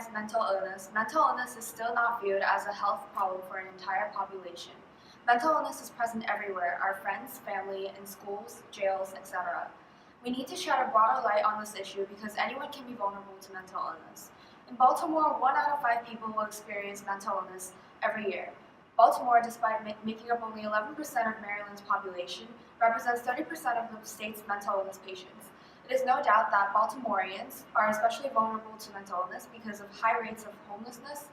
stigmatize mental illness is still not viewed as a health problem for an entire population. Mental illness is present everywhere, our friends, family, in schools, jails, etc. We need to shed a broader light on this issue because anyone can be vulnerable to mental illness. In Baltimore, 1 out of 5 people will experience mental illness every year. Baltimore, despite making up only 11% of Maryland's population, represents 30% of the state's mental illness patients. It is no doubt that Baltimoreans are especially vulnerable to mental illness because of high rates of homelessness,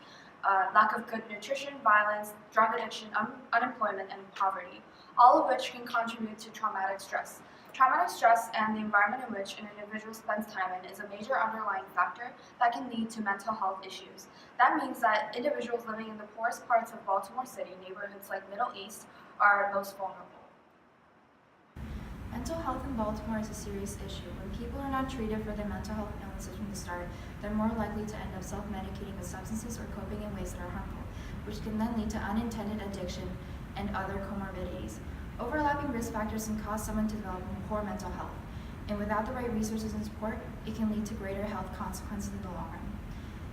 lack of good nutrition, violence, drug addiction, unemployment, and poverty, all of which can contribute to traumatic stress. Traumatic stress and the environment in which an individual spends time in is a major underlying factor that can lead to mental health issues. That means that individuals living in the poorest parts of Baltimore City, neighborhoods like Middle East, are most vulnerable. Mental health in Baltimore is a serious issue. When people are not treated for their mental health illnesses from the start, they're more likely to end up self-medicating with substances or coping in ways that are harmful, which can then lead to unintended addiction and other comorbidities. Overlapping risk factors can cause someone to develop poor mental health, and without the right resources and support, it can lead to greater health consequences in the long run.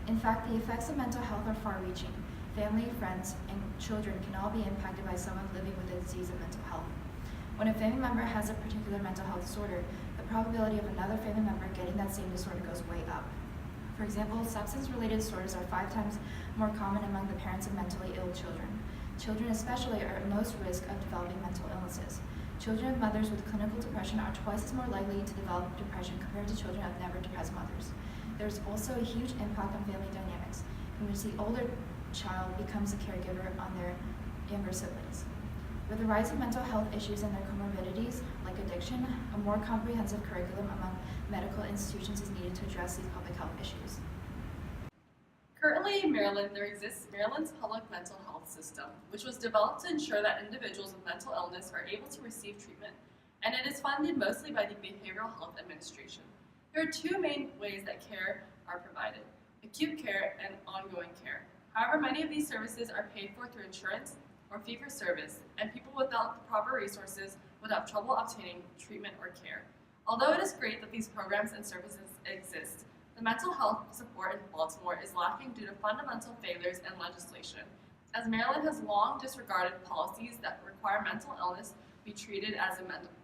In fact, the effects of mental health are far-reaching. Family, friends, and children can all be impacted by someone living with a disease of mental health. When a family member has a particular mental health disorder, the probability of another family member getting that same disorder goes way up. For example, substance-related disorders are 5 times more common among the parents of mentally ill children. Children especially are at most risk of developing mental illnesses. Children of mothers with clinical depression are twice as more likely to develop depression compared to children of never depressed mothers. There's also a huge impact on family dynamics, in which the older child becomes a caregiver on their younger siblings. With the rise of mental health issues and their comorbidities, like addiction, a more comprehensive curriculum among medical institutions is needed to address these public health issues. Currently in Maryland, there exists Maryland's public mental health system, which was developed to ensure that individuals with mental illness are able to receive treatment, and it is funded mostly by the Behavioral Health Administration. There are 2 main ways that care are provided: acute care and ongoing care. However, many of these services are paid for through insurance or fee-for-service, and people without the proper resources would have trouble obtaining treatment or care. Although it is great that these programs and services exist, the mental health support in Baltimore is lacking due to fundamental failures in legislation, as Maryland has long disregarded policies that require mental illness be treated as a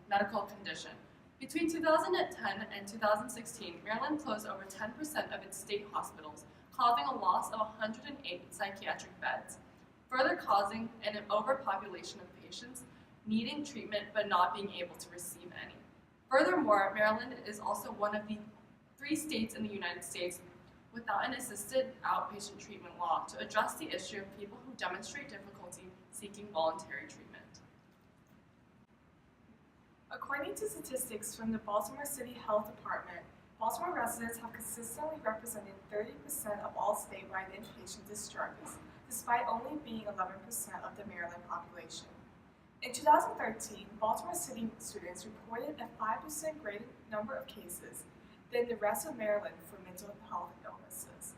medical condition. Between 2010 and 2016, Maryland closed over 10% of its state hospitals, causing a loss of 108 psychiatric beds, further causing an overpopulation of patients needing treatment but not being able to receive any. Furthermore, Maryland is also one of the 3 states in the United States without an assisted outpatient treatment law to address the issue of people who demonstrate difficulty seeking voluntary treatment. According to statistics from the Baltimore City Health Department, Baltimore residents have consistently represented 30% of all statewide inpatient discharges, despite only being 11% of the Maryland population. In 2013, Baltimore City students reported a 5% greater number of cases than the rest of Maryland for mental health illnesses.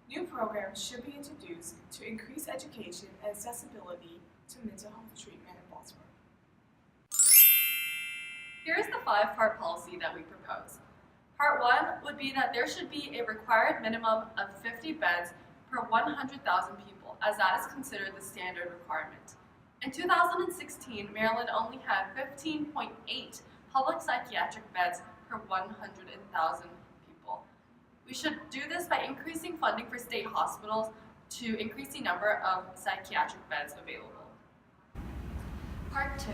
New programs should be introduced to increase education and accessibility to mental health treatment in Baltimore. Here is the 5-part policy that we propose. Part 1 would be that there should be a required minimum of 50 beds per 100,000 people, as that is considered the standard requirement. In 2016, Maryland only had 15.8 public psychiatric beds per 100,000 people. We should do this by increasing funding for state hospitals to increase the number of psychiatric beds available. Part 2.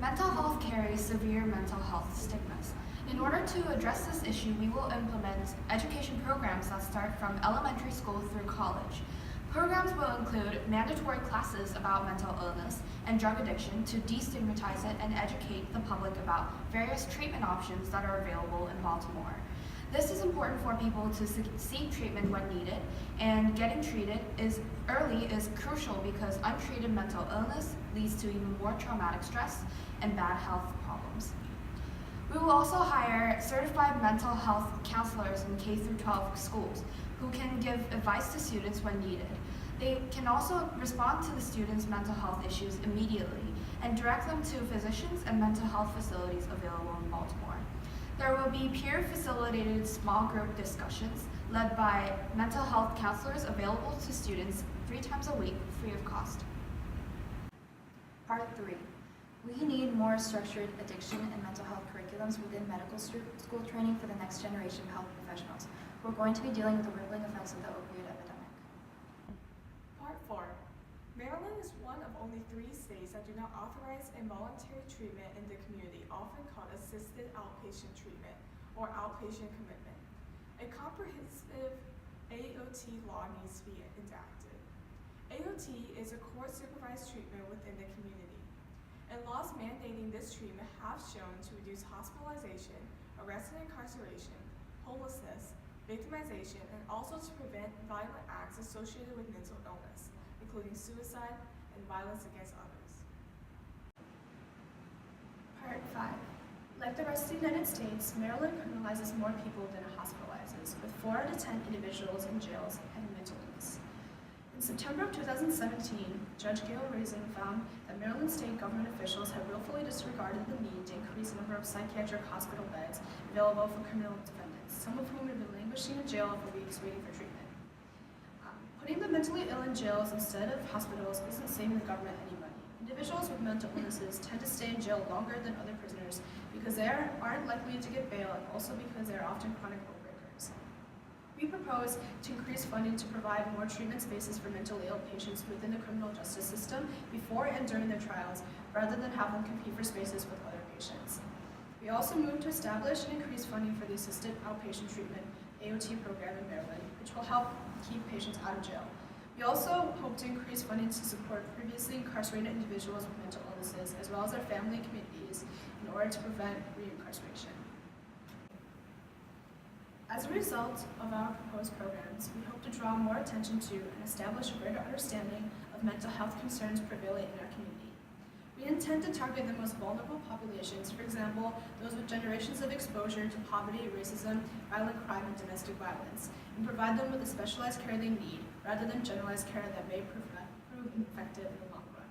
Mental health carries severe mental health stigmas. In order to address this issue, we will implement education programs that start from elementary school through college. Programs will include mandatory classes about mental illness and drug addiction to destigmatize it and educate the public about various treatment options that are available in Baltimore. This is important for people to seek treatment when needed, and getting treated early is crucial because untreated mental illness leads to even more traumatic stress and bad health problems. We will also hire certified mental health counselors in K-12 schools who can give advice to students when needed. They can also respond to the students' mental health issues immediately and direct them to physicians and mental health facilities available in Baltimore. There will be peer-facilitated small group discussions led by mental health counselors available to students 3 times a week free of cost. Part 3. We need more structured addiction and mental health curriculums within medical school training for the next generation of health professionals who are going to be dealing with the rippling effects of the opioid epidemic. Part 4. Maryland is one of only 3 states that do not authorize involuntary treatment in the community, often called assisted outpatient treatment or outpatient commitment. A comprehensive AOT law needs to be enacted. AOT is a court-supervised treatment within the community, and laws mandating this treatment have shown to reduce hospitalization, arrest and incarceration, homelessness, victimization, and also to prevent violent acts associated with mental illness, including suicide and violence against others. Part 5. Like the rest of the United States, Maryland criminalizes more people than it hospitalizes, with 4 out of 10 individuals in jails having mental illness. In September of 2017, Judge Jieun found that Maryland state government officials had willfully disregarded the need to increase the number of psychiatric hospital beds available for criminal defendants, some of whom had been languishing in jail for weeks waiting for treatment. Putting the mentally ill in jails instead of hospitals isn't saving the government any money. Individuals with mental illnesses tend to stay in jail longer than other prisoners because they aren't likely to get bail and also because they are often chronic rule breakers. We propose to increase funding to provide more treatment spaces for mentally ill patients within the criminal justice system before and during their trials, rather than have them compete for spaces with other patients. We also move to establish and increase funding for the Assisted Outpatient Treatment AOT program in Maryland, which will help keep patients out of jail. We also hope to increase funding to support previously incarcerated individuals with mental illnesses, as well as their family and communities, in order to prevent reincarceration. As a result of our proposed programs, we hope to draw more attention to and establish a greater understanding of mental health concerns prevalent in our community. We intend to target the most vulnerable populations, for example, those with generations of exposure to poverty, racism, violent crime, and domestic violence, and provide them with the specialized care they need, rather than generalized care that may prove effective in the long run.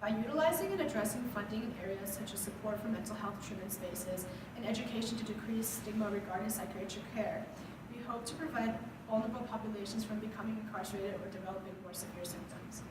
By utilizing and addressing funding in areas such as support for mental health treatment spaces and education to decrease stigma regarding psychiatric care, we hope to prevent vulnerable populations from becoming incarcerated or developing more severe symptoms.